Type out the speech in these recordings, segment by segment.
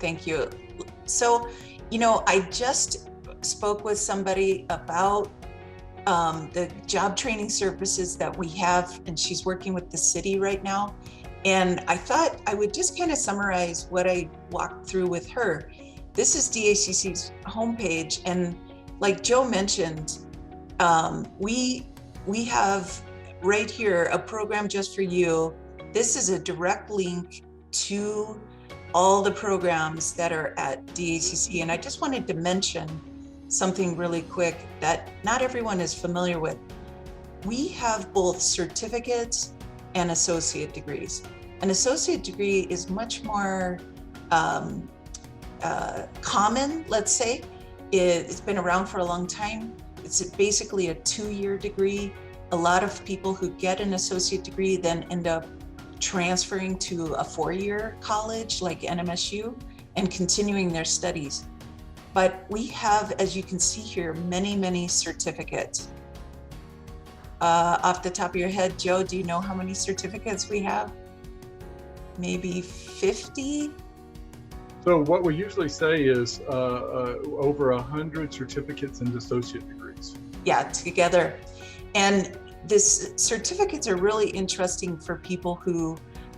thank you. So, I just spoke with somebody about the job training services that we have, and she's working with the city right now. And I thought I would just kind of summarize what I walked through with her. This is DACC's homepage, and like Joe mentioned, we have right here a program just for you. This is a direct link to all the programs that are at DACC. And I just wanted to mention something really quick that not everyone is familiar with. We have both certificates and associate degrees. An associate degree is much more common, let's say. It's been around for a long time. It's basically a 2-year degree. A lot of people who get an associate degree then end up transferring to a 4-year college like NMSU and continuing their studies. But we have, as you can see here, many, many certificates. Off the top of your head, Joe, do you know how many certificates we have? Maybe 50? So what we usually say is over 100 certificates and associate degrees. Yeah, together. And these certificates are really interesting for people who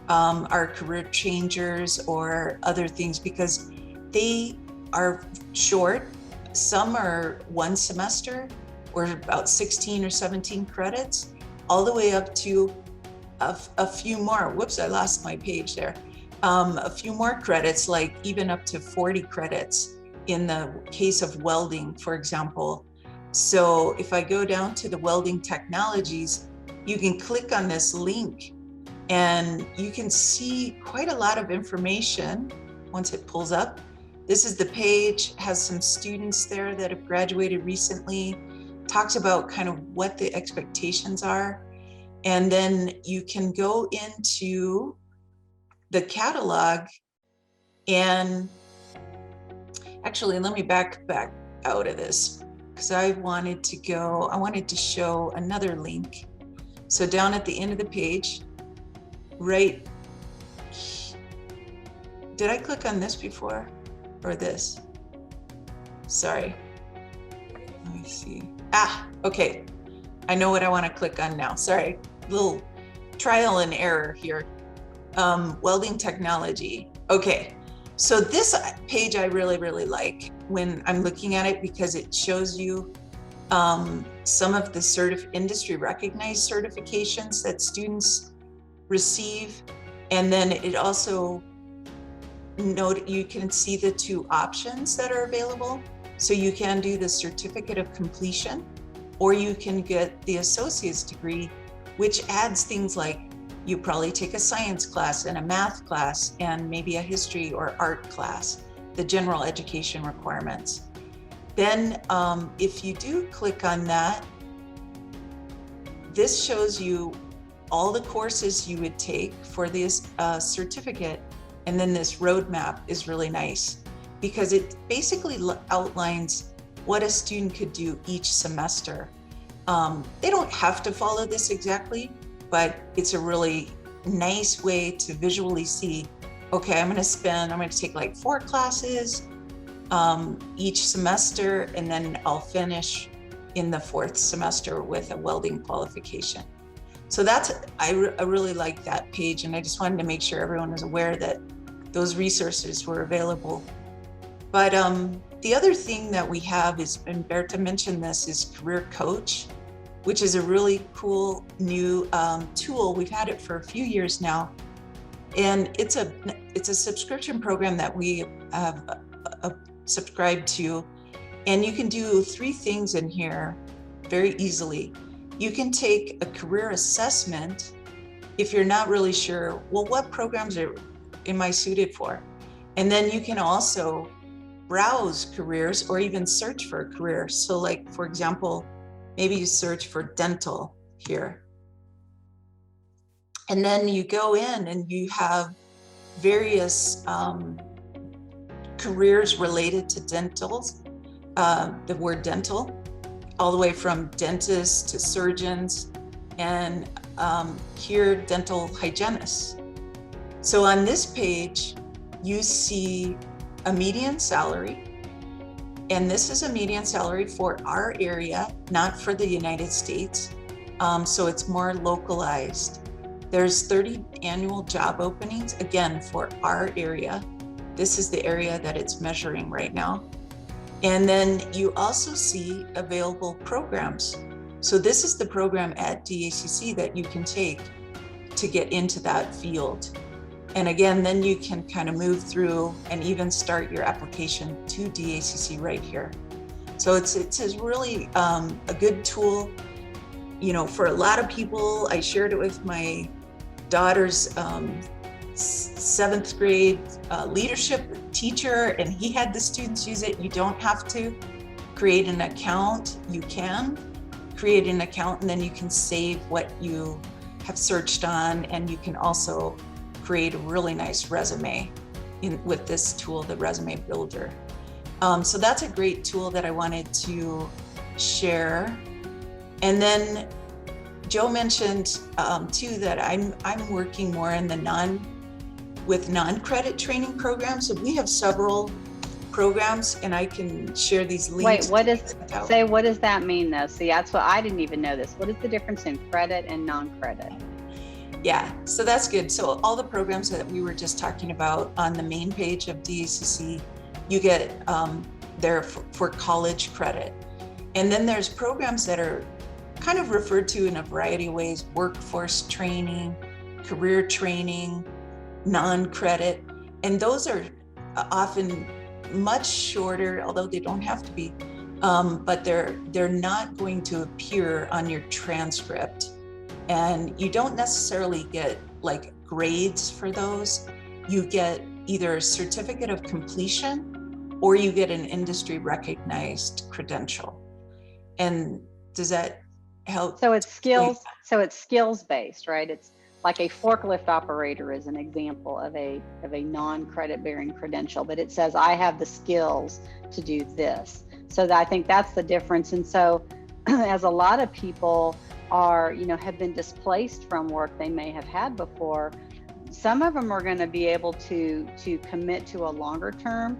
are career changers or other things, because they are short. Some are 1 semester or about 16 or 17 credits, all the way up to a few more. Whoops, I lost my page there. A few more credits, like even up to 40 credits in the case of welding, for example. So if I go down to the welding technologies, you can click on this link and you can see quite a lot of information once it pulls up. This is the page, has some students there that have graduated recently, talks about kind of what the expectations are. And then you can go into the catalog, and actually, let me back out of this, because I wanted to show another link. So down at the end of the page, right, did I click on this before or this? Sorry, let me see. Okay, I know what I want to click on now. Sorry, little trial and error here. Welding technology. Okay, so this page I really, really like when I'm looking at it, because it shows you some of the industry recognized certifications that students receive. And then it also you can see the 2 options that are available. So you can do the certificate of completion, or you can get the associate's degree, which adds things like you probably take a science class and a math class and maybe a history or art class, the general education requirements. Then if you do click on that, this shows you all the courses you would take for this certificate. And then this roadmap is really nice, because it basically outlines what a student could do each semester. They don't have to follow this exactly, but it's a really nice way to visually see, okay, I'm going to take like 4 classes each semester, and then I'll finish in the 4th semester with a welding qualification. So I really like that page, and I just wanted to make sure everyone was aware that those resources were available. But the other thing that we have is, and Berta mentioned this, is Career Coach, which is a really cool new tool. We've had it for a few years now, and it's a subscription program that we have subscribed to, and you can do 3 things in here very easily. You can take a career assessment if you're not really sure, well, what programs am I suited for? And then you can also browse careers or even search for a career. So like, for example, maybe you search for dental here. And then you go in and you have various careers related to dentals, the word dental, all the way from dentists to surgeons, and here dental hygienists. So on this page, you see a median salary. And this is a median salary for our area, not for the United States. So it's more localized. There's 30 annual job openings, again, for our area. This is the area that it's measuring right now. And then you also see available programs. So this is the program at DACC that you can take to get into that field. And again, then you can kind of move through and even start your application to DACC right here. So it's really a good tool, you know, for a lot of people. I shared it with my daughter's 7th grade leadership teacher, and he had the students use it. You don't have to create an account. You can create an account, and then you can save what you have searched on, and you can also create a really nice resume with this tool, the Resume Builder. So that's a great tool that I wanted to share. And then Joe mentioned too that I'm working more in the non-credit training programs. So we have several programs, and I can share these links. Wait, what does that mean though? See, that's what I didn't even know this. What is the difference in credit and non-credit? Yeah, so that's good. So all the programs that we were just talking about on the main page of DACC, you get there for college credit. And then there's programs that are kind of referred to in a variety of ways: workforce training, career training, non-credit. And those are often much shorter, although they don't have to be, but they're not going to appear on your transcript. And you don't necessarily get like grades for those. You get either a certificate of completion or you get an industry recognized credential. And does that help? So it's skills. So it's skills based, right? It's like a forklift operator is an example of a non-credit bearing credential, but it says I have the skills to do this. So I think that's the difference. And so as a lot of people are, you know, have been displaced from work they may have had before, some of them are going to be able to commit to a longer term,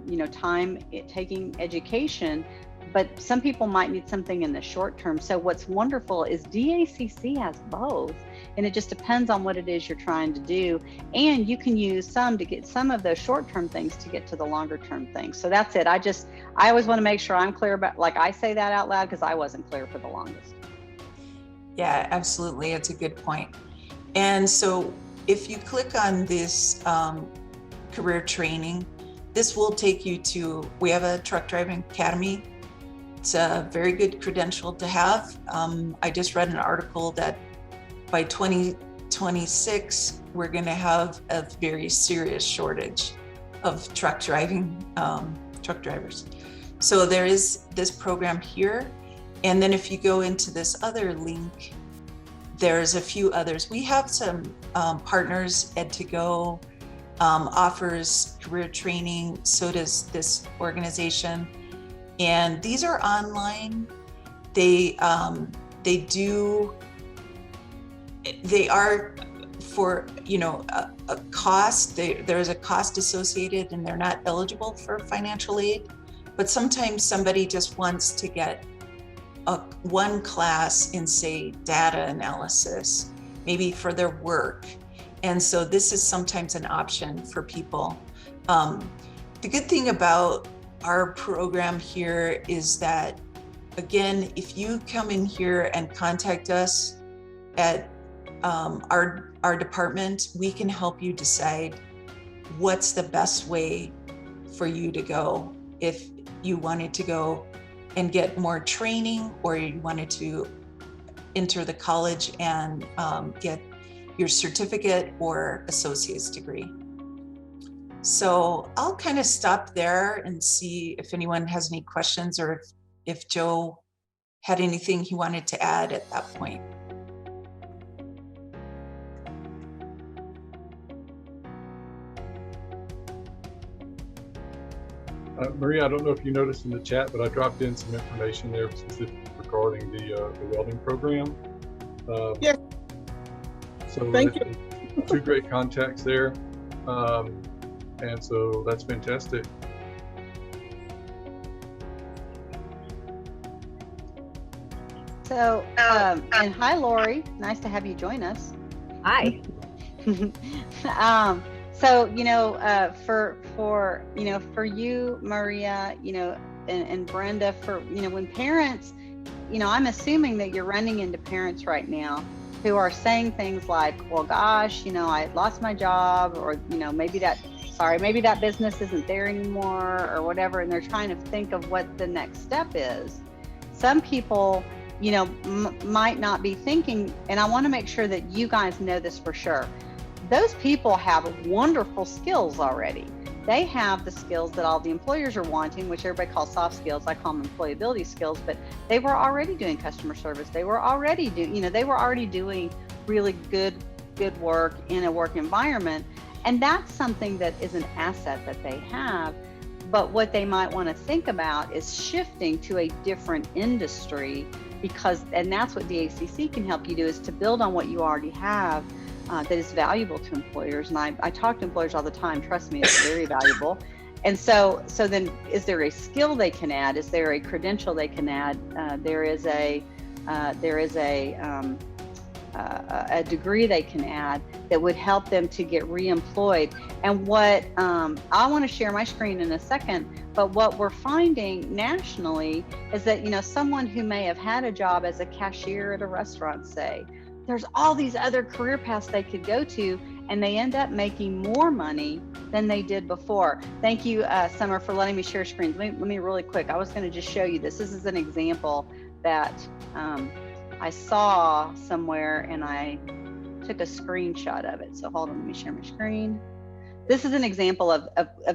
you know, time taking education, but some people might need something in the short term. So what's wonderful is DACC has both, and it just depends on what it is you're trying to do. And you can use some to get some of those short-term things to get to the longer-term things. So that's it. I always want to make sure I'm clear about, like I say that out loud because I wasn't clear for the longest. Yeah, absolutely. It's a good point. And so if you click on this career training, this will take you to, we have a truck driving academy. It's a very good credential to have. I just read an article that by 2026, we're going to have a very serious shortage of truck drivers. So there is this program here. And then if you go into this other link, there's a few others. We have some partners. Ed2Go offers career training. So does this organization. And these are online. They are for, you know, a cost. There's a cost associated, and they're not eligible for financial aid. But sometimes somebody just wants to get one class in, say, data analysis, maybe for their work. And so this is sometimes an option for people. The good thing about our program here is that, again, if you come in here and contact us at our department, we can help you decide what's the best way for you to go. If you wanted to go and get more training, or you wanted to enter the college and get your certificate or associate's degree. So I'll kind of stop there and see if anyone has any questions, or if Joe had anything he wanted to add at that point. Maria, I don't know if you noticed in the chat, but I dropped in some information there specifically regarding the welding program. Yes. So thank you. Two great contacts there. And so that's fantastic. So, and hi, Lori. Nice to have you join us. Hi. So, for you, Maria, and Brenda, when parents, I'm assuming that you're running into parents right now who are saying things like, well, gosh, I lost my job, or, maybe that business isn't there anymore, or whatever. And they're trying to think of what the next step is. Some people, might not be thinking, and I want to make sure that you guys know this for sure. Those people have wonderful skills already. They have the skills that all the employers are wanting, which everybody calls soft skills. I call them employability skills, but they were already doing customer service. They were already doing really good work in a work environment. And that's something that is an asset that they have. But what they might want to think about is shifting to a different industry, and that's what DACC can help you do, is to build on what you already have that is valuable to employers. And I talk to employers all the time. Trust me, it's very valuable. And so then, is there a skill they can add? Is there a credential they can add? There is a degree they can add that would help them to get reemployed. And what I want to share my screen in a second, but what we're finding nationally is that, someone who may have had a job as a cashier at a restaurant, say, there's all these other career paths they could go to, and they end up making more money than they did before. Thank you, Summer, for letting me share screens. Let me really quick. I was going to just show you this. This is an example that I saw somewhere, and I took a screenshot of it. So hold on, let me share my screen. This is an example of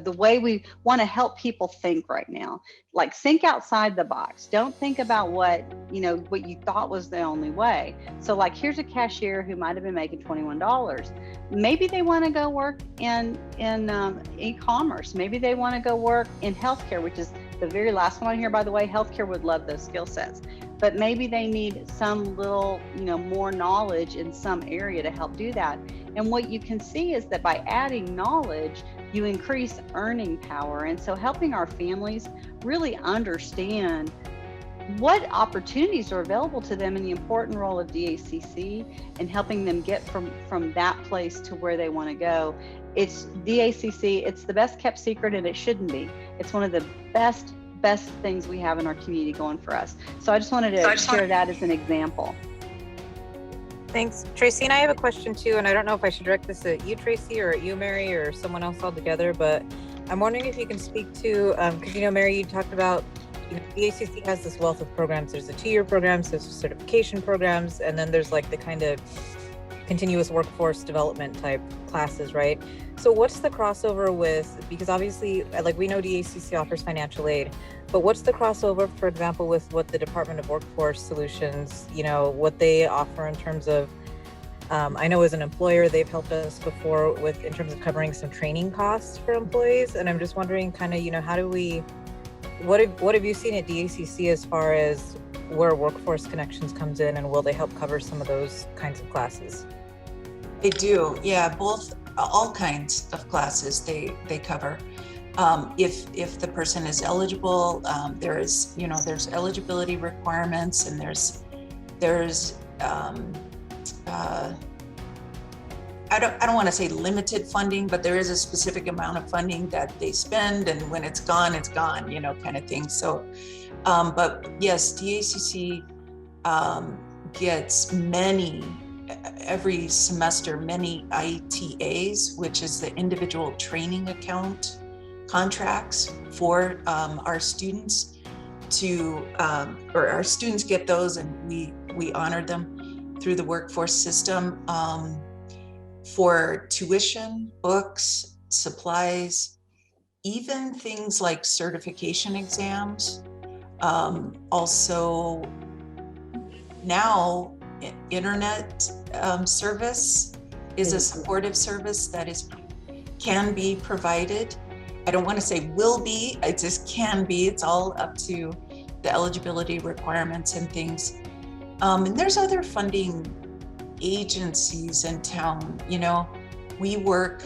the way we want to help people think right now. Like, think outside the box. Don't think about what you thought was the only way. So like, here's a cashier who might have been making $21. Maybe they want to go work in e-commerce. Maybe they want to go work in healthcare, which is the very last one on here, by the way. Healthcare would love those skill sets. But maybe they need some little, more knowledge in some area to help do that. And what you can see is that by adding knowledge, you increase earning power. And so helping our families really understand what opportunities are available to them, and the important role of DACC and helping them get from that place to where they want to go. It's DACC, it's the best kept secret, and it shouldn't be. It's one of the best things we have in our community going for us. So I just wanted to share that as an example. Thanks, Tracy. And I have a question too, and I don't know if I should direct this at you, Tracy, or at you, Mary, or someone else altogether, but I'm wondering if you can speak to, because Mary, you talked about, DACC has this wealth of programs. There's the 2-year programs, there's certification programs, and then there's like the kind of continuous workforce development type classes, right? So what's the crossover with, because obviously, like, we know DACC offers financial aid, but what's the crossover, for example, with what the Department of Workforce Solutions, what they offer in terms of, I know as an employer, they've helped us before with, in terms of covering some training costs for employees. And I'm just wondering kind of, how do we, what have you seen at DACC as far as where Workforce Connections comes in, and will they help cover some of those kinds of classes? They do, yeah, all kinds of classes they cover. If the person is eligible, there's eligibility requirements, and there's I don't want to say limited funding, but there is a specific amount of funding that they spend, and when it's gone, kind of thing. So, but yes, DACC gets every semester many ITAs, which is the individual training account contracts for our students or our students get those, and we honor them through the workforce system for tuition, books, supplies, even things like certification exams. Also now, internet service is a supportive service that can be provided. I don't want to say will be, it just can be. It's all up to the eligibility requirements and things. And there's other funding agencies in town. We work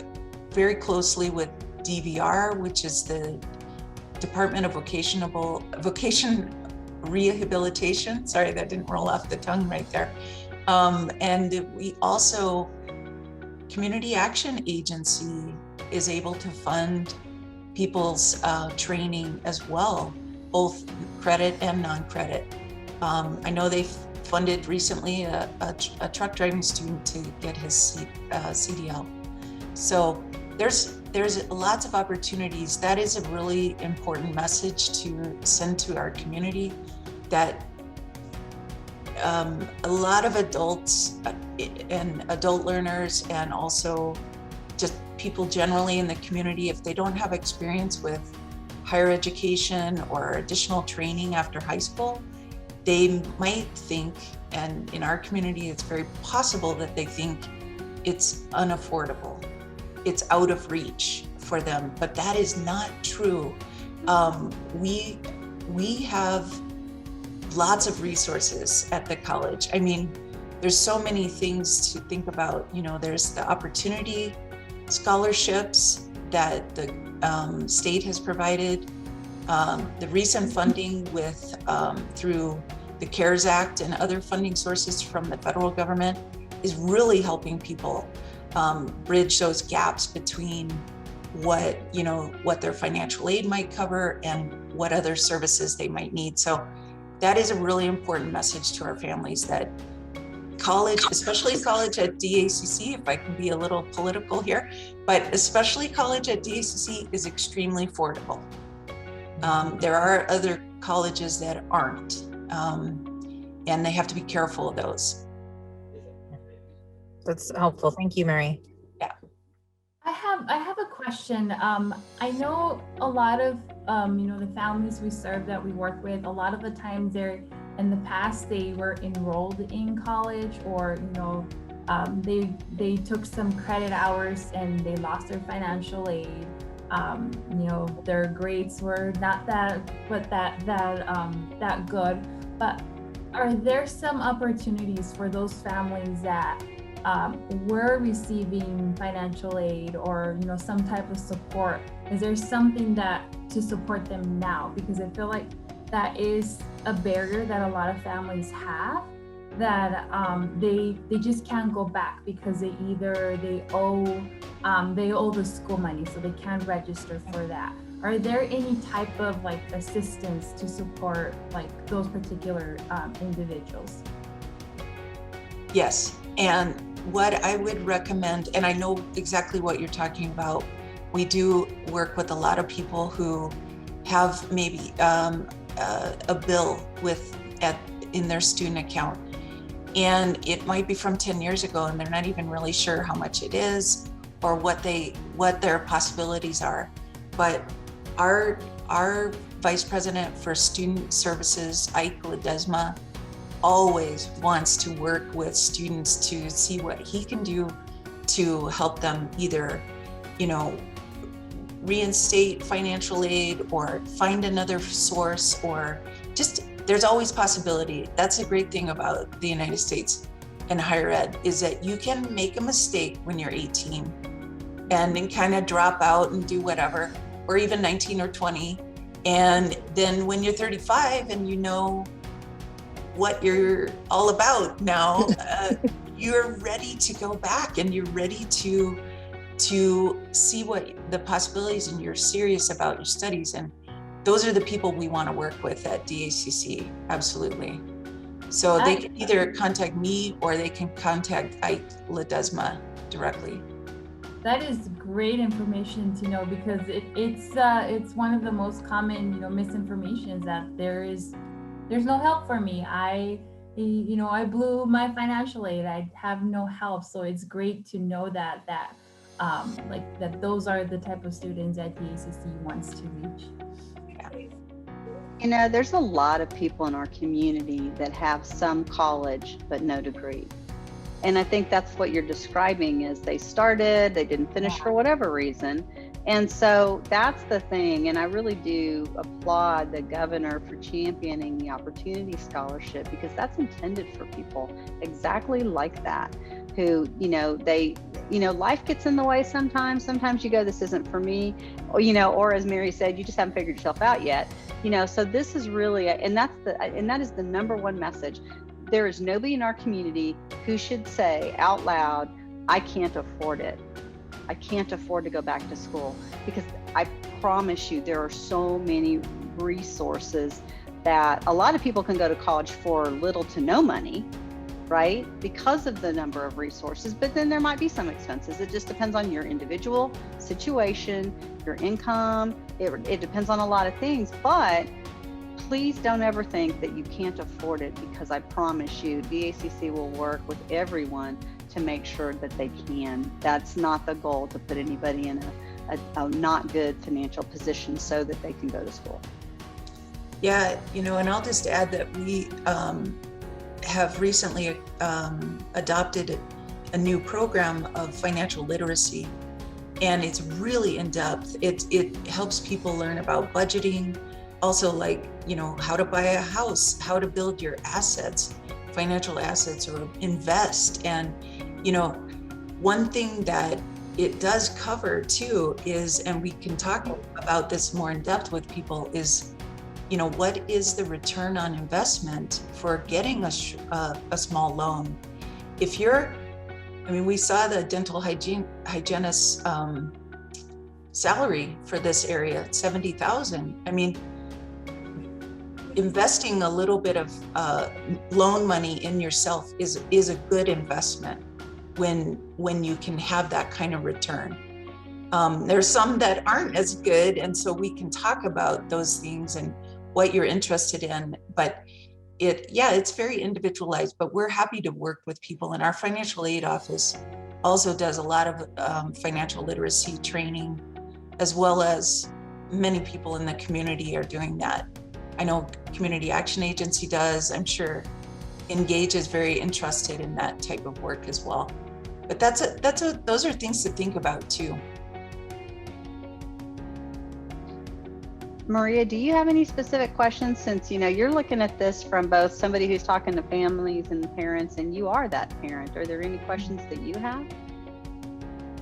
very closely with DVR, which is the Department of Vocation Rehabilitation. Sorry, that didn't roll off the tongue right there. And we also, Community Action Agency is able to fund people's training as well, both credit and non-credit. I know they funded recently a truck driving student to get his CDL. So there's lots of opportunities. That is a really important message to send to our community, that a lot of adults and adult learners, and also just people generally in the community, if they don't have experience with higher education or additional training after high school, they might think, and in our community it's very possible that they think it's unaffordable, it's out of reach for them, but that is not true. We have lots of resources at the college. I mean, there's so many things to think about. You know, there's the opportunity scholarships that the state has provided, the recent funding with through the CARES Act and other funding sources from the federal government is really helping people bridge those gaps between what their financial aid might cover and what other services they might need. So that is a really important message to our families, that college, especially college at DACC, if I can be a little political here, but especially college at DACC is extremely affordable. There are other colleges that aren't, and they have to be careful of those. That's helpful. Thank you, Mary. Yeah. I have a question. I know a lot of the families we serve that we work with, a lot of the times in the past they were enrolled in college, or they took some credit hours and they lost their financial aid. Their grades were not that good. But are there some opportunities for those families that were receiving financial aid or some type of support? Is there something to support them now? Because I feel like that is a barrier that a lot of families have, that they just can't go back because they owe the school money, so they can't register for that. Are there any type of assistance to support those particular individuals? Yes, and what I would recommend, and I know exactly what you're talking about, we do work with a lot of people who have maybe a bill in their student account, and it might be from 10 years ago, and they're not even really sure how much it is or what their possibilities are. But our Vice President for Student Services, Ike Ledesma, always wants to work with students to see what he can do to help them either, reinstate financial aid or find another source, or just, there's always possibility. That's a great thing about the United States and higher ed, is that you can make a mistake when you're 18 and then kind of drop out and do whatever, or even 19 or 20. And then when you're 35 and you know what you're all about now, you're ready to go back and you're ready to see what the possibilities, and you're serious about your studies. And those are the people we want to work with at DACC, absolutely. So they can either contact me or they can contact Ike Ledesma directly. That is great information to know, because it's one of the most common misinformations, that there's no help for me. I blew my financial aid. I have no help. So it's great to know that those are the type of students that DACC wants to reach. There's a lot of people in our community that have some college but no degree. And I think that's what you're describing, is they started, they didn't finish for whatever reason. And so that's the thing. And I really do applaud the governor for championing the Opportunity Scholarship, because that's intended for people exactly like that, who, life gets in the way sometimes. Sometimes you go, this isn't for me, or as Mary said, you just haven't figured yourself out yet. So this is really, and that is the number one message. There is nobody in our community who should say out loud, I can't afford it. I can't afford to go back to school, because I promise you, there are so many resources that a lot of people can go to college for little to no money, right? Because of the number of resources, but then there might be some expenses. It just depends on your individual situation, your income. It depends on a lot of things, but please don't ever think that you can't afford it, because I promise you, DACC will work with everyone to make sure that they can. That's not the goal, to put anybody in a not good financial position so that they can go to school. Yeah, and I'll just add that we have recently adopted a new program of financial literacy, and it's really in depth. It helps people learn about budgeting, also how to buy a house, how to build your assets, financial assets, or invest. And one thing that it does cover too is, and we can talk about this more in depth with people, is what is the return on investment for getting a small loan? If we saw the dental hygienist salary for this area, $70,000. Investing a little bit of loan money in yourself is a good investment when you can have that kind of return. There's some that aren't as good, and so we can talk about those things and what you're interested in, but it's very individualized, but we're happy to work with people. And our financial aid office also does a lot of financial literacy training, as well as many people in the community are doing that. I know Community Action Agency does. I'm sure Engage is very interested in that type of work as well. But those are things to think about too. Maria, do you have any specific questions, since you're looking at this from both somebody who's talking to families and parents, and you are that parent? Are there any questions that you have?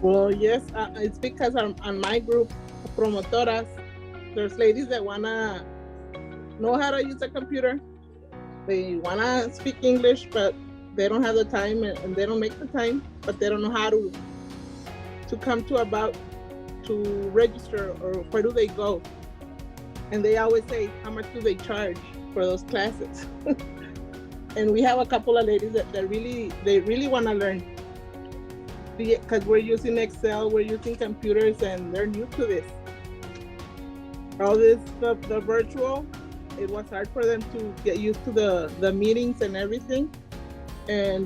Well, yes, it's because on my group, promotoras, there's ladies that wanna know how to use a computer. They wanna speak English, but they don't have the time, and they don't make the time, but they don't know how to come to register, or where do they go? And they always say, how much do they charge for those classes? And we have a couple of ladies that really want to learn, because we're using Excel, we're using computers, and they're new to this. All this, the virtual, it was hard for them to get used to the meetings and everything.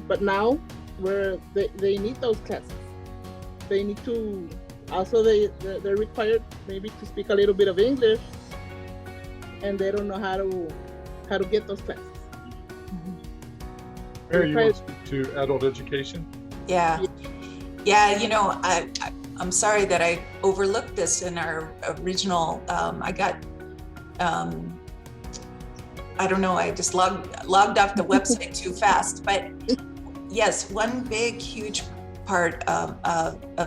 But now they need those classes. They need to, also they're required maybe to speak a little bit of English, and they don't know how to get those classes. Mary, you want to speak to adult education? Yeah, I'm sorry that I overlooked this in our original. I got, I don't know, I just logged off the website too fast. But yes, one big, huge part of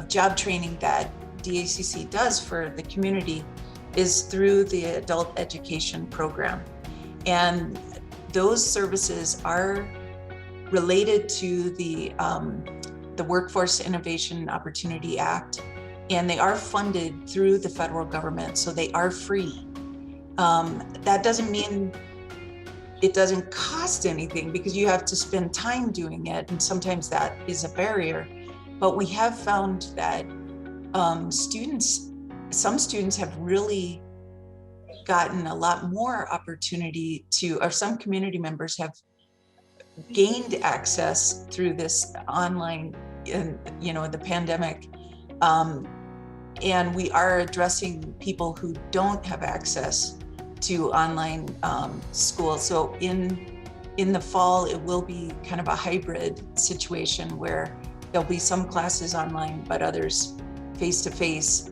job training that DACC does for the community is through the adult education program. And those services are related to the Workforce Innovation Opportunity Act, and they are funded through the federal government, so they are free. That doesn't mean it doesn't cost anything, because you have to spend time doing it, and sometimes that is a barrier. But we have found that some students have really gotten a lot more opportunity or some community members have gained access through this online, the pandemic. And we are addressing people who don't have access to online school. So in the fall, it will be kind of a hybrid situation where there'll be some classes online, but others face-to-face.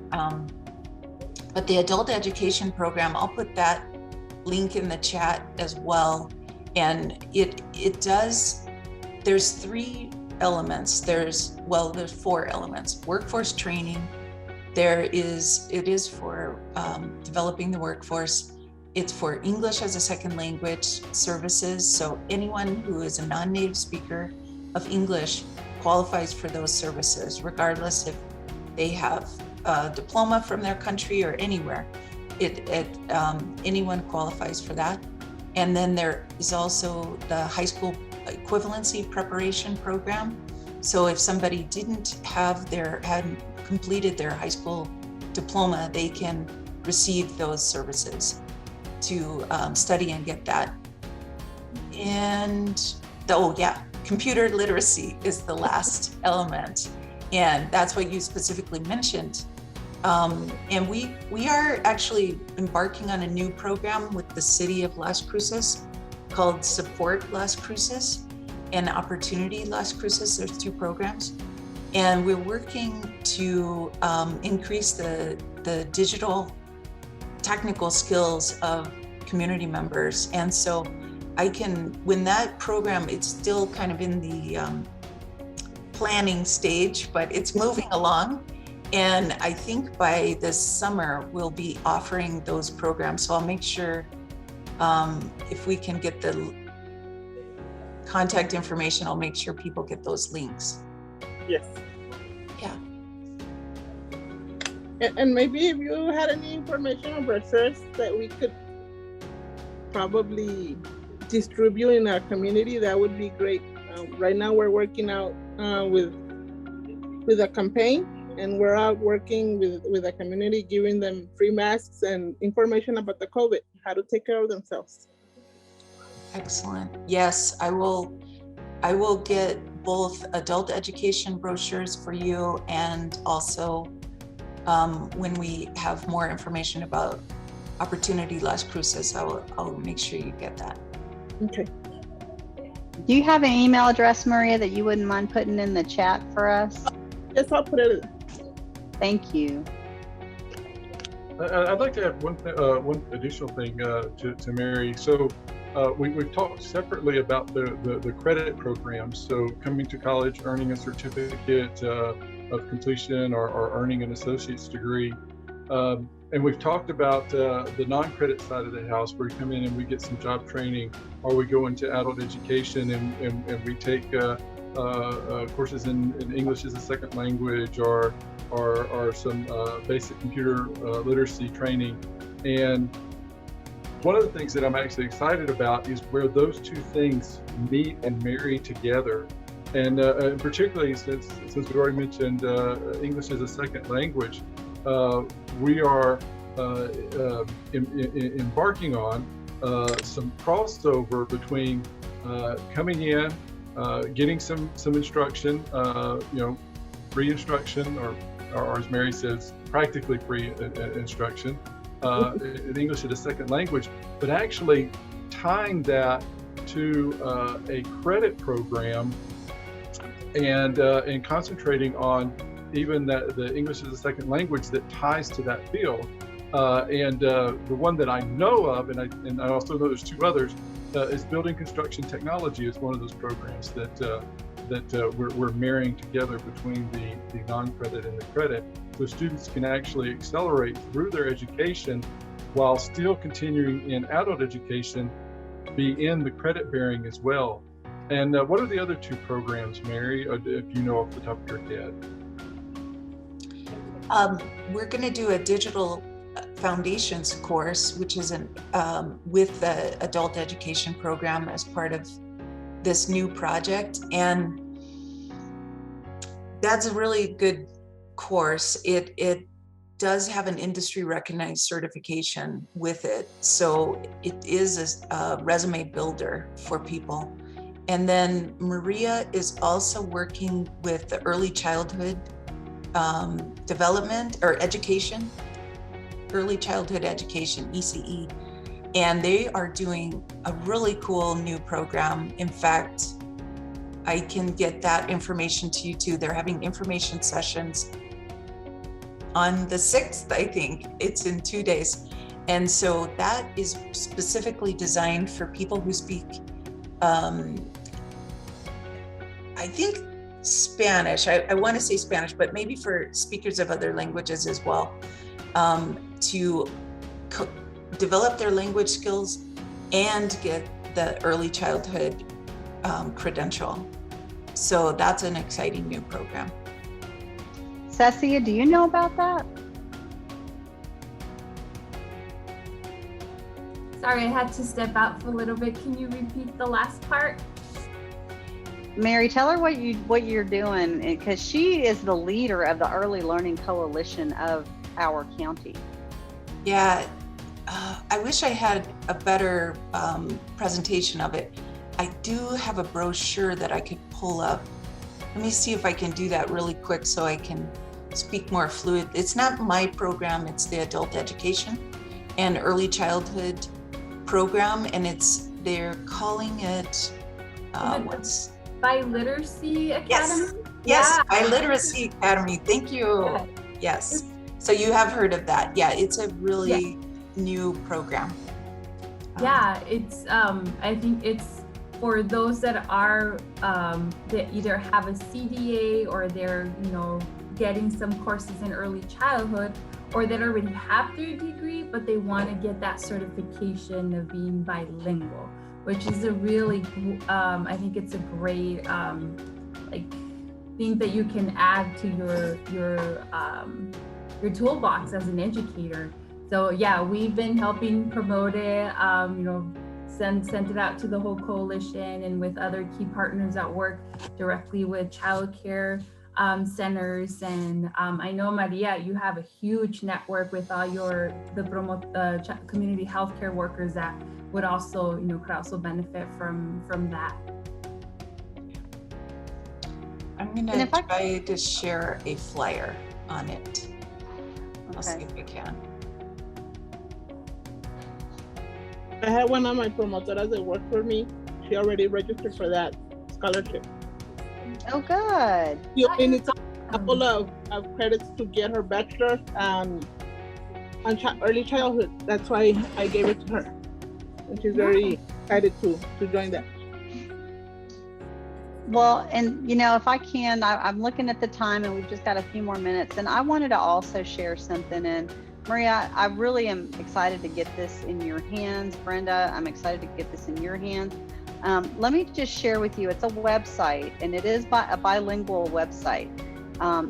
But the adult education program, I'll put that link in the chat as well. And it does, there's 3 elements. There's four elements: workforce training. It is for developing the workforce. It's for English as a second language services. So anyone who is a non-native speaker of English qualifies for those services, regardless if they have a diploma from their country or anywhere. Anyone qualifies for that. And then there is also the high school equivalency preparation program. So if somebody hadn't completed their high school diploma, they can receive those services to study and get that. And computer literacy is the last element. And that's what you specifically mentioned. And we are actually embarking on a new program with the city of Las Cruces called Support Las Cruces and Opportunity Las Cruces. There's two programs. And we're working to increase the digital technical skills of community members. And so when that program, it's still kind of in the planning stage, but it's moving along. And I think by this summer, we'll be offering those programs. So I'll make sure if we can get the contact information, I'll make sure people get those links. Yes. Yeah. And maybe if you had any information on brochures that we could probably distribute in our community, that would be great. Right now we're working out with a campaign, and we're out working with the community, giving them free masks and information about the COVID, how to take care of themselves. Excellent. Yes, I will get both adult education brochures for you, and also when we have more information about Opportunity Las Cruces, I'll make sure you get that. Okay. Do you have an email address, Maria, that you wouldn't mind putting in the chat for us? Yes, I'll put it. Thank you. I'd like to add one additional thing to Mary. So we've talked separately about the credit programs. So coming to college, earning a certificate of completion, or earning an associate's degree. And we've talked about the non-credit side of the house, where we come in and we get some job training, or we go into adult education and we take courses in English as a second language, or some basic computer literacy training. And one of the things that I'm actually excited about is where those two things meet and marry together. And particularly since we already mentioned English as a second language, we are embarking on some crossover between coming in, getting some instruction, free instruction, or as Mary says, practically free instruction in English as a second language, but actually tying that to a credit program and concentrating on even the English as a second language that ties to that field. And the one that I know of, and I also know there's two others, is building construction technology is one of those programs that we're marrying together between the non-credit and the credit, so students can actually accelerate through their education while still continuing in adult education, be in the credit bearing as well. And what are the other two programs, Mary, if you know off the top of your head? We're going to do a digital foundations course, which is with the adult education program as part of this new project. And that's a really good course. It does have an industry recognized certification with it. So it is a resume builder for people. And then Maria is also working with the early childhood development or education, early childhood education, ECE. And they are doing a really cool new program. In fact, I can get that information to you too. They're having information sessions on the 6th, I think. It's in 2 days. And so that is specifically designed for people who speak, I think Spanish. I want to say Spanish, but maybe for speakers of other languages as well, to develop their language skills and get the early childhood credential. So that's an exciting new program. Cecia, do you know about that? Sorry, I had to step out for a little bit. Can you repeat the last part? Mary, tell her what you're doing, because she is the leader of the Early Learning Coalition of our county. Yeah, I wish I had a better presentation of it. I do have a brochure that I could pull up. Let me see if I can do that really quick so I can speak more fluid. It's not my program, it's the adult education and early childhood program, and they're calling it what's Biliteracy Academy? Yes, Yeah. Biliteracy Academy. Thank you. Yeah. Yes. So you have heard of that. Yeah, it's a really new program. Yeah, it's I think it's for those that are that either have a CDA or they're, you know, getting some courses in early childhood, or that already have their degree, but they want to get that certification of being bilingual, which is a really, I think it's a great like thing that you can add to your toolbox as an educator. So yeah, we've been helping promote it, you know, sent it out to the whole coalition and with other key partners that work directly with childcare centers. And I know, Maria, you have a huge network with all the community healthcare workers that would also, you know, could also benefit from that. I'm gonna try to share a flyer on it. I'll see if I can. I had one of my promotoras that worked for me. She already registered for that scholarship. Oh, good. She only needs a couple of credits to get her bachelor's on early childhood. That's why I gave it to her. And she's very excited to join that. Well, and you know, if I can, I'm looking at the time and we've just got a few more minutes, and I wanted to also share something. And Maria, I really am excited to get this in your hands. Brenda, I'm excited to get this in your hands. Let me just share with you, it's a website, and it is a bilingual website.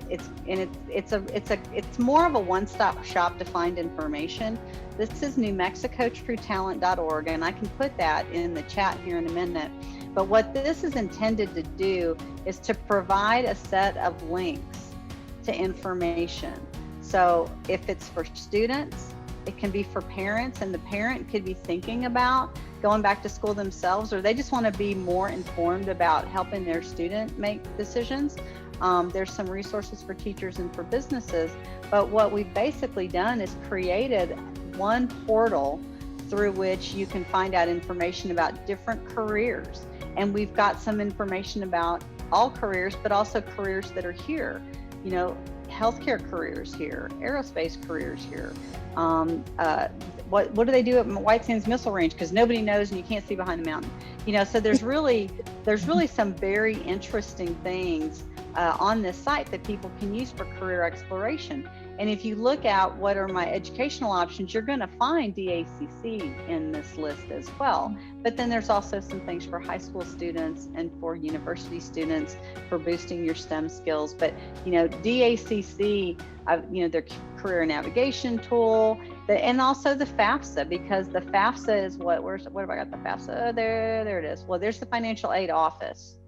It's more of a one-stop shop to find information. This is NewMexicoTrueTalent.org, and I can put that in the chat here in a minute. But what this is intended to do is to provide a set of links to information. So if it's for students, it can be for parents, and the parent could be thinking about going back to school themselves, or they just want to be more informed about helping their student make decisions. There's some resources for teachers and for businesses, but what we've basically done is created one portal through which you can find out information about different careers. And we've got some information about all careers, but also careers that are here. You know, healthcare careers here, aerospace careers here. What do they do at White Sands Missile Range? Because nobody knows and you can't see behind the mountain. You know, so there's really some very interesting things on this site that people can use for career exploration. And if you look at what are my educational options, you're going to find DACC in this list as well. But then there's also some things for high school students and for university students for boosting your STEM skills. But, you know, DACC, you know, their career navigation tool, and also the FAFSA, because the FAFSA is what have I got the FAFSA? Oh, there it is. Well, there's the financial aid office.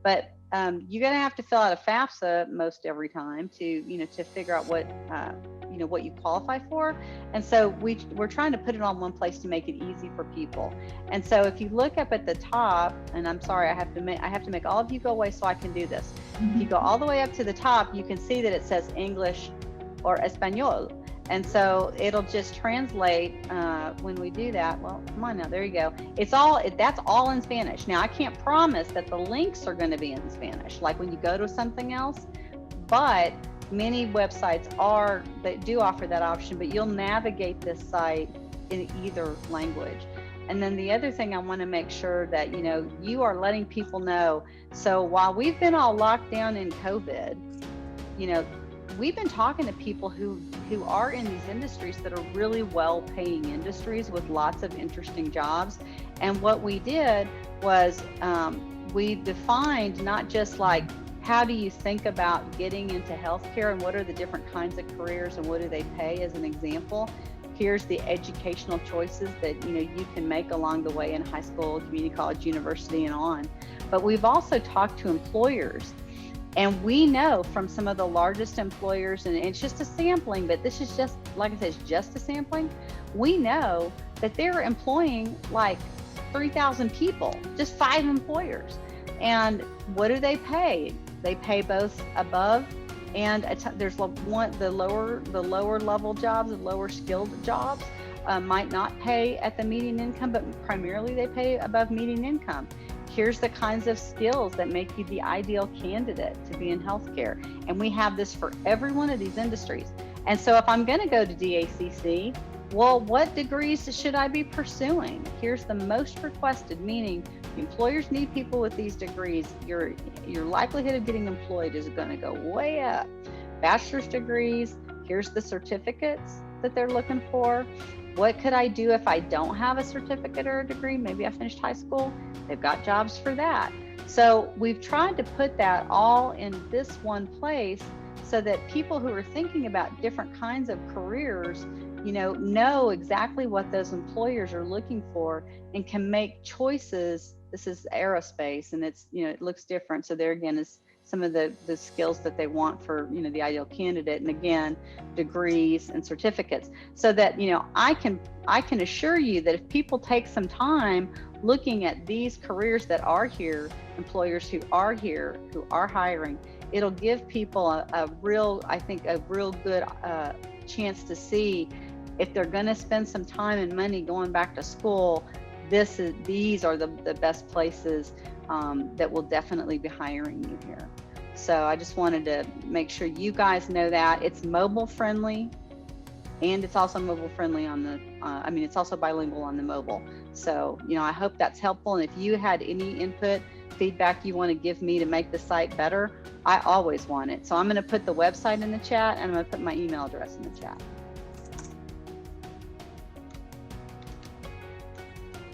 But you're going to have to fill out a FAFSA most every time to, you know, to figure out what, you know, what you qualify for. And so we're trying to put it on one place to make it easy for people. And so if you look up at the top, and I'm sorry, I have to make all of you go away so I can do this. If you go all the way up to the top, you can see that it says English or Espanol. And so it'll just translate when we do that. Well, come on now, there you go. That's all in Spanish. Now, I can't promise that the links are going to be in Spanish, like when you go to something else, but many websites that do offer that option, but you'll navigate this site in either language. And then the other thing I want to make sure that, you know, you are letting people know. So while we've been all locked down in COVID, you know, we've been talking to people who are in these industries that are really well-paying industries with lots of interesting jobs. And what we did was we defined not just like, how do you think about getting into healthcare and what are the different kinds of careers and what do they pay as an example. Here's the educational choices that, you know, you can make along the way in high school, community college, university, and on. But we've also talked to employers. And we know from some of the largest employers, and it's just a sampling, but this is just, like I said, it's just a sampling. We know that they're employing like 3,000 people, just 5 employers. And what do they pay? They pay both above and there's the lower level jobs, the lower skilled jobs might not pay at the median income, but primarily they pay above median income. Here's the kinds of skills that make you the ideal candidate to be in healthcare. And we have this for every one of these industries. And so if I'm going to go to DACC, well, what degrees should I be pursuing? Here's the most requested, meaning employers need people with these degrees. Your likelihood of getting employed is going to go way up. Bachelor's degrees, here's the certificates that they're looking for. What could I do if I don't have a certificate or a degree? Maybe I finished high school. They've got jobs for that. So we've tried to put that all in this one place so that people who are thinking about different kinds of careers, you know exactly what those employers are looking for and can make choices. This is aerospace and it's, you know, it looks different. So there again is some of the skills that they want for, you know, the ideal candidate. And again, degrees and certificates, so that, you know, I can assure you that if people take some time looking at these careers that are here, employers who are here, who are hiring, it'll give people a real good chance to see if they're going to spend some time and money going back to school. These are the best places that will definitely be hiring you here. So I just wanted to make sure you guys know that it's mobile friendly, and it's also mobile friendly on the, it's also bilingual on the mobile. So, you know, I hope that's helpful. And if you had any input, feedback you want to give me to make the site better, I always want it. So I'm going to put the website in the chat and I'm going to put my email address in the chat.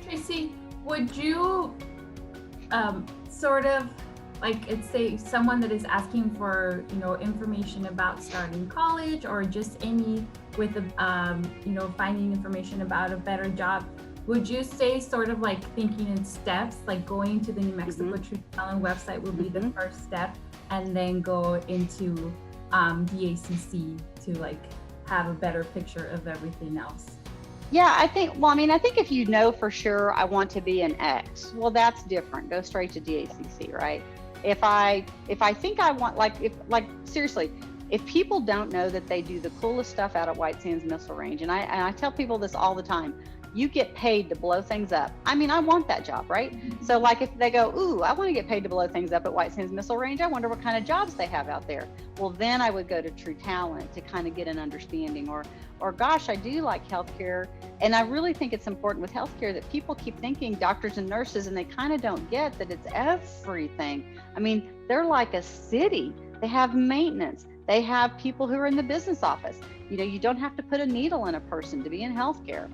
Tracy, would you sort of, like, it's say someone that is asking for, you know, information about starting college or just any with you know, finding information about a better job, would you say sort of like thinking in steps, like going to the New Mexico Truth Telling website would be the first step, and then go into DACC to like have a better picture of everything else? Yeah, I think if you know for sure I want to be an X, well, that's different. Go straight to DACC, right? If I think I want, seriously, if people don't know that they do the coolest stuff out at White Sands Missile Range, and I tell people this all the time, you get paid to blow things up. I mean, I want that job, right? So like if they go, ooh, I want to get paid to blow things up at White Sands Missile Range, I wonder what kind of jobs they have out there. Well, then I would go to True Talent to kind of get an understanding, or gosh, I do like healthcare. And I really think it's important with healthcare that people keep thinking doctors and nurses, and they kind of don't get that it's everything. I mean, they're like a city. They have maintenance. They have people who are in the business office. You know, you don't have to put a needle in a person to be in healthcare.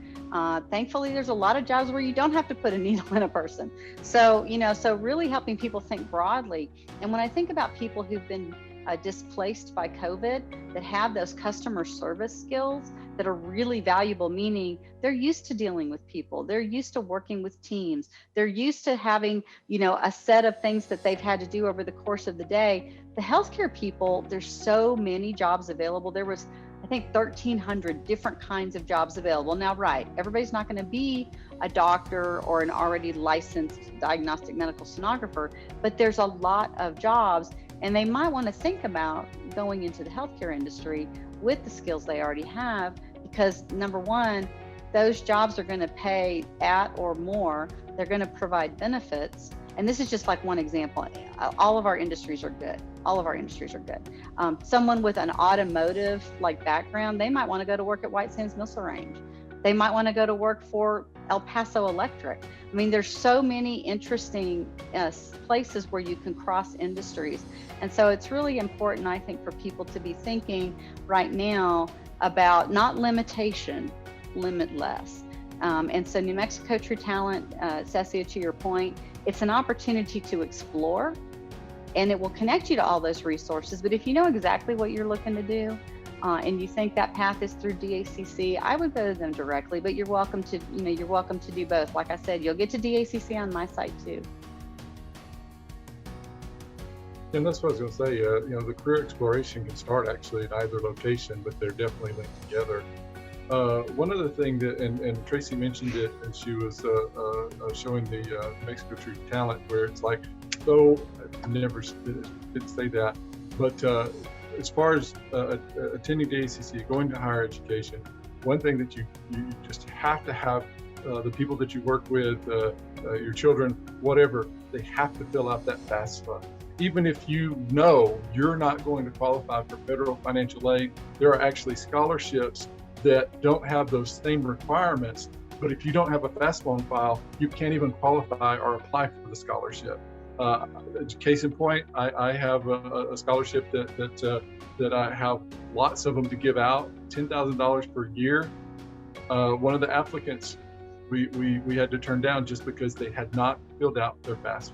Thankfully, there's a lot of jobs where you don't have to put a needle in a person. So, you know, so really helping people think broadly. And when I think about people who've been displaced by COVID, that have those customer service skills that are really valuable, meaning they're used to dealing with people, they're used to working with teams, they're used to having, you know, a set of things that they've had to do over the course of the day. The healthcare people, there's so many jobs available. There was, I think, 1,300 different kinds of jobs available. Now, right, everybody's not going to be a doctor or an already licensed diagnostic medical sonographer, but there's a lot of jobs, and they might want to think about going into the healthcare industry with the skills they already have, because number one, those jobs are going to pay at or more. They're going to provide benefits. And this is just like one example. All of our industries are good. All of our industries are good. Someone with an automotive like background, they might want to go to work at White Sands Missile Range. They might want to go to work for El Paso Electric. I mean, there's so many interesting places where you can cross industries. And so it's really important, I think, for people to be thinking right now about not limitation, limitless. And so New Mexico True Talent, Cecia, to your point, it's an opportunity to explore, and it will connect you to all those resources. But if you know exactly what you're looking to do, and you think that path is through DACC, I would go to them directly, but you're welcome to, you're welcome to do both. Like I said, you'll get to DACC on my site too. And that's what I was going to say. The career exploration can start actually at either location, but they're definitely linked together. One other thing that, and Tracy mentioned it, and she was showing the New Mexico True Talent, where it's like, so I never didn't say that, but as far as attending DACC, going to higher education, one thing that you just have to have the people that you work with, your children, whatever, they have to fill out that FAFSA. Even if you know you're not going to qualify for federal financial aid, there are actually scholarships that don't have those same requirements. But if you don't have a FAFSA on file, you can't even qualify or apply for the scholarship. Case in point, I have a scholarship that I have lots of them to give out, $10,000 per year. One of the applicants we had to turn down just because they had not filled out their FAFSA.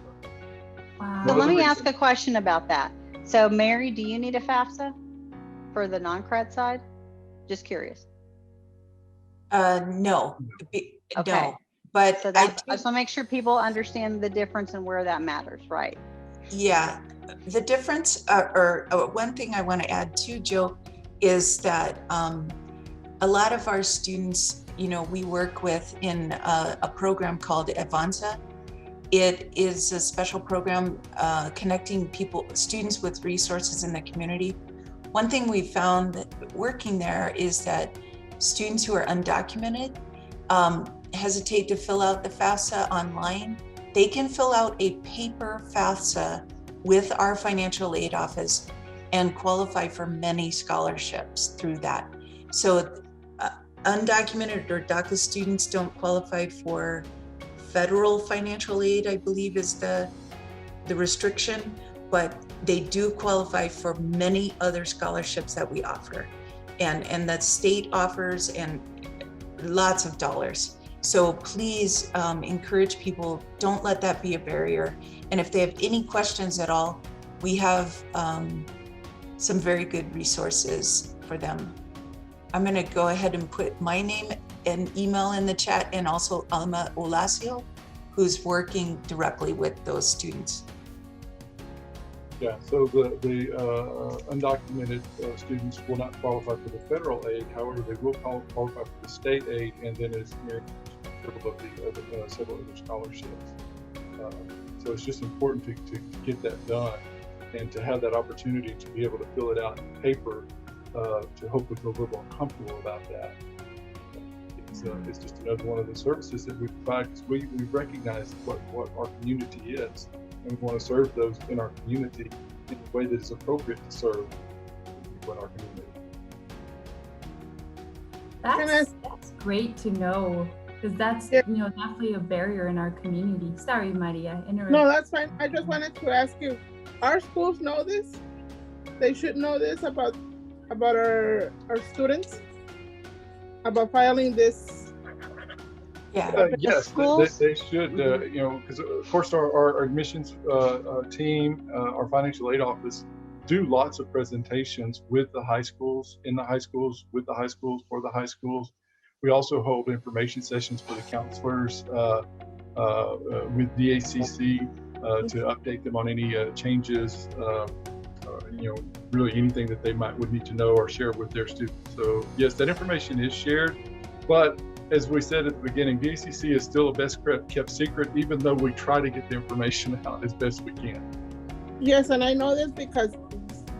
Wow. So let me ask a question about that. So Mary, do you need a FAFSA for the non-cred side? Just curious. No. Okay. No. But So I just want to make sure people understand the difference and where that matters, right? Yeah, the difference, one thing I want to add too, Joe, is that a lot of our students, we work with in a program called Avanza. It is a special program connecting students with resources in the community. One thing we found working there is that students who are undocumented hesitate to fill out the FAFSA online. They can fill out a paper FAFSA with our financial aid office and qualify for many scholarships through that. So undocumented or DACA students don't qualify for federal financial aid, I believe is the restriction, but they do qualify for many other scholarships that we offer. And that state offers, and lots of dollars. So please encourage people, don't let that be a barrier. And if they have any questions at all, we have some very good resources for them. I'm gonna go ahead and put my name and email in the chat, and also Alma Olacio, who's working directly with those students. Yeah, so the undocumented students will not qualify for the federal aid. However, they will qualify for the state aid, and then it's several other scholarships. So it's just important to get that done and to have that opportunity to be able to fill it out in paper to hopefully feel a little more comfortable about that. It's just another one of the services that we provide, because we recognize what our community is, and we want to serve those in our community in a way that is appropriate to serve people in our community. That's great to know, because that's definitely a barrier in our community. Sorry, Maria, interrupt. No, that's fine. I just wanted to ask you, our schools know this? They should know this about our students, about filing this. Yeah. Yes, they should, because of course our admissions team, our financial aid office, do lots of presentations with the high schools, in the high schools, with the high schools, for the high schools. We also hold information sessions for the counselors with DACC to update them on any changes, really anything that they would need to know or share with their students. So yes, that information is shared, but as we said at the beginning, DACC is still a best kept secret, even though we try to get the information out as best we can. Yes, and I know this because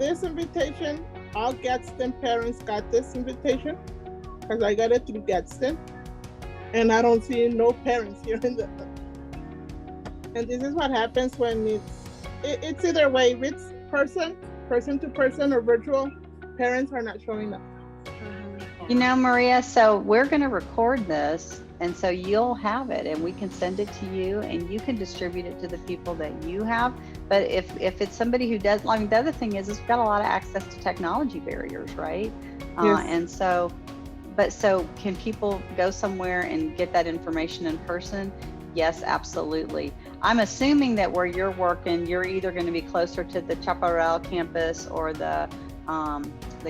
this invitation, all Gadsden parents got this invitation, because I got it through Gadsden, and I don't see no parents here in the. And this is what happens when it's either way. If it's person to person, or virtual, parents are not showing up. Maria, so we're going to record this And so you'll have it, and we can send it to you, and you can distribute it to the people that you have. But if it's somebody who does, I mean, the other thing is we've got a lot of access to technology barriers, right? Yes. And so, so can people go somewhere and get that information in person? Yes, absolutely. I'm assuming that where you're working, you're either going to be closer to the Chaparral campus or the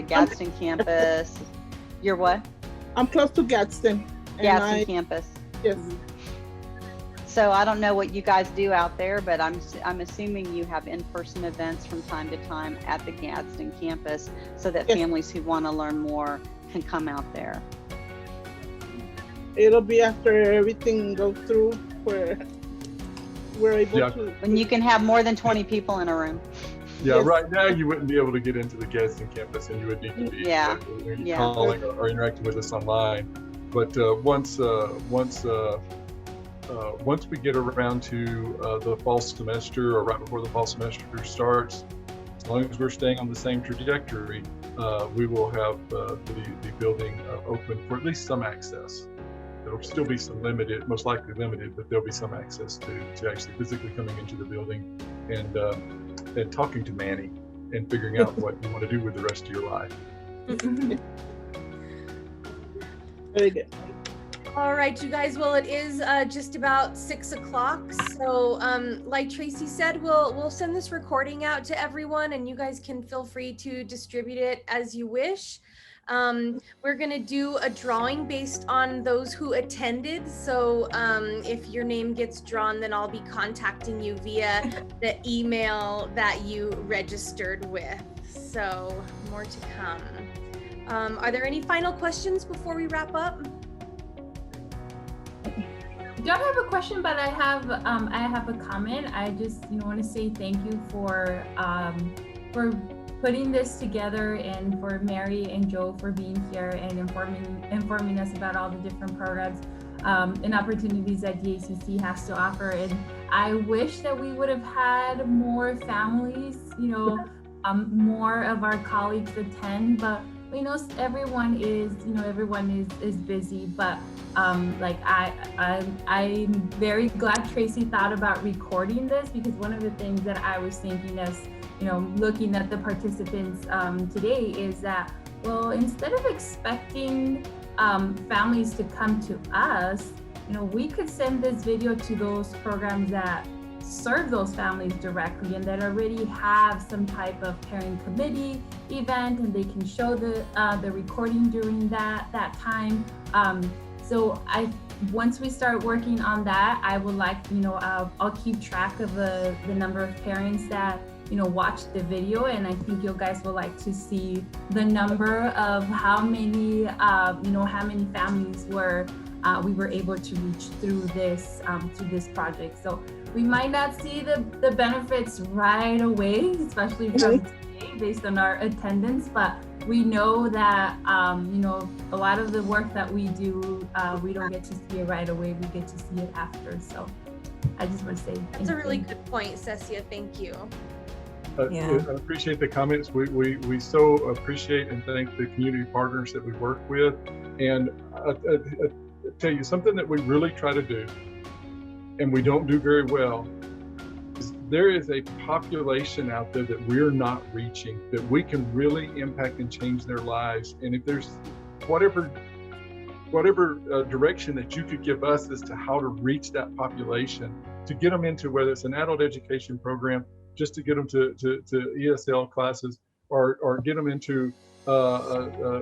Gadsden campus. You're what? I'm close to Gadsden. Gadsden campus. Yes. So I don't know what you guys do out there, but I'm assuming you have in-person events from time to time at the Gadsden campus, so that Yes. families who want to learn more can come out there. It'll be after everything goes through where we're able Yeah. to. When you can have more than 20 people in a room. Yeah, Yes. right now you wouldn't be able to get into the Gadsden campus, and you would need to be Yeah. Yeah. calling or interacting with us online. But once we get around to the fall semester, or right before the fall semester starts, as long as we're staying on the same trajectory, we will have the building open for at least some access. There'll still be some limited, most likely limited, but there'll be some access to actually physically coming into the building and talking to Manny and figuring out what you want to do with the rest of your life. Very good. All right, you guys. Well, it is just about 6 o'clock. So like Tracy said, we'll send this recording out to everyone, and you guys can feel free to distribute it as you wish. We're gonna do a drawing based on those who attended. So if your name gets drawn, then I'll be contacting you via the email that you registered with. So more to come. Are there any final questions before we wrap up? I don't have a question, but I have a comment. I just want to say thank you for putting this together, and for Mary and Joe for being here and informing us about all the different programs and opportunities that DACC has to offer. And I wish that we would have had more families, more of our colleagues attend, but everyone is busy. But like I'm very glad Tracy thought about recording this, because one of the things that I was thinking as looking at the participants today is that, well, instead of expecting families to come to us, we could send this video to those programs that serve those families directly and that already have some type of parent committee event, and they can show the recording during that time. So once we start working on that, I would like, I'll keep track of the number of parents that watched the video, and I think you guys will like to see the number of how many families we were able to reach through this project. So we might not see the benefits right away, especially from today, based on our attendance, but we know that a lot of the work that we do, we don't get to see it right away, we get to see it after. So I just want to say That's a really good point, Cecia. Thank you. I appreciate the comments. We so appreciate and thank the community partners that we work with. And I tell you, something that we really try to do, and we don't do very well, is there is a population out there that we're not reaching, that we can really impact and change their lives. And if there's whatever direction that you could give us as to how to reach that population, to get them into, whether it's an adult education program, just to get them to ESL classes, or get them into a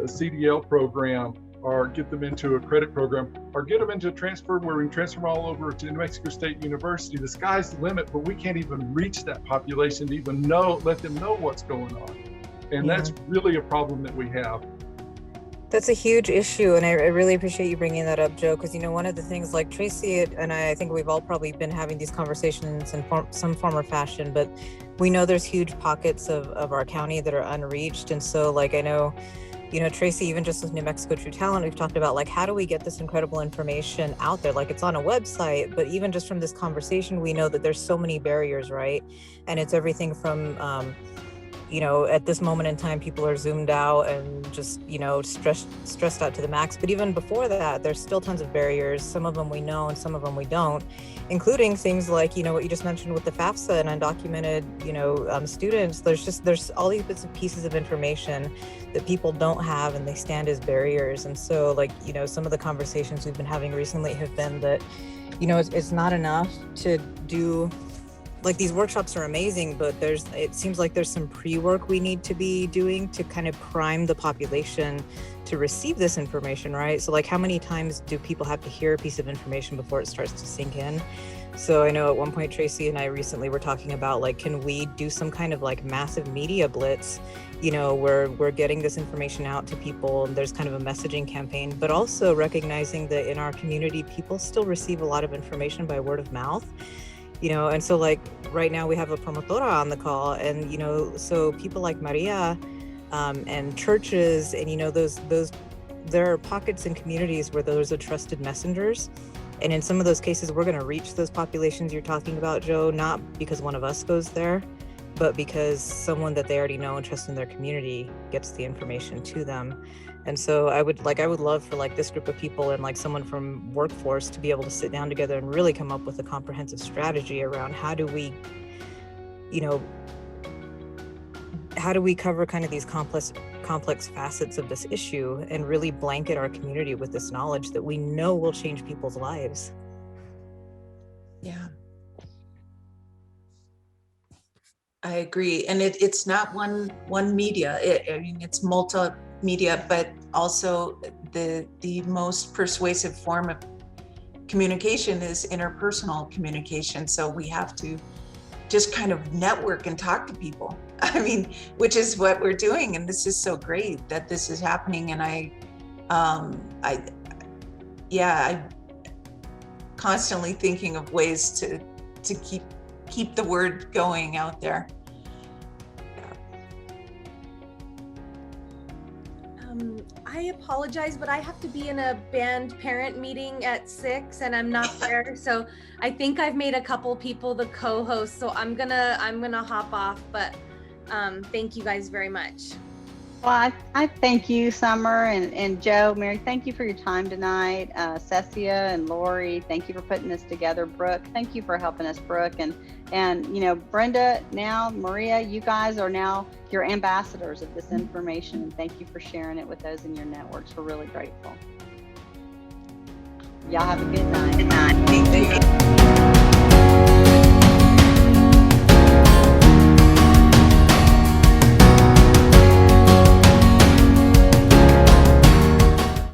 CDL program, or get them into a credit program, or get them into a transfer where we can transfer them all over to New Mexico State University. The sky's the limit, but we can't even reach that population to even let them know what's going on. And that's really a problem that we have. That's a huge issue, and I really appreciate you bringing that up, Joe, because one of the things, like Tracy and I think we've all probably been having these conversations in some form or fashion, but we know there's huge pockets of our county that are unreached. And so, like, I know, Tracy, even just with New Mexico True Talent, we've talked about, like, how do we get this incredible information out there? Like, it's on a website, but even just from this conversation, we know that there's so many barriers, right? And it's everything from you know, at this moment in time, people are zoomed out and just, you know, stressed out to the max. But even before that, there's still tons of barriers. Some of them we know and some of them we don't, including things like, you know, what you just mentioned with the FAFSA and undocumented, you know, students. There's all these bits and pieces of information that people don't have, and they stand as barriers. And so, like, you know, some of the conversations we've been having recently have been that, you know, it's not enough to do, like, these workshops are amazing, but it seems like there's some pre-work we need to be doing to kind of prime the population to receive this information, right? So, like, how many times do people have to hear a piece of information before it starts to sink in? So I know at one point, Tracy and I recently were talking about, like, can we do some kind of like massive media blitz, you know, where we're getting this information out to people, and there's kind of a messaging campaign, but also recognizing that in our community, people still receive a lot of information by word of mouth. You know, and so, like, right now we have a promotora on the call, and, you know, so people like Maria and churches, and, you know, those there are pockets in communities where those are trusted messengers. And in some of those cases, we're going to reach those populations you're talking about, Joe, not because one of us goes there, but because someone that they already know and trust in their community gets the information to them. And so I would love for, like, this group of people and, like, someone from workforce to be able to sit down together and really come up with a comprehensive strategy around how do we, you know, how do we cover kind of these complex facets of this issue and really blanket our community with this knowledge that we know will change people's lives. Yeah. I agree. And it's not one media. I mean, it's multimedia, but also the most persuasive form of communication is interpersonal communication. So we have to just kind of network and talk to people. I mean, which is what we're doing. And this is so great that this is happening. And I'm constantly thinking of ways to keep the word going out there. I apologize, but I have to be in a band parent meeting at 6 and I'm not there. So I think I've made a couple people the co-host. So I'm gonna hop off, but thank you guys very much. Well, I thank you, Summer, and Joe, Mary, thank you for your time tonight. Cecia and Lori, thank you for putting this together. Brooke, thank you for helping us, Brooke. And you know, Brenda, now Maria, you guys are now your ambassadors of this information, and thank you for sharing it with those in your networks. We're really grateful. Y'all have a good night. Thank you.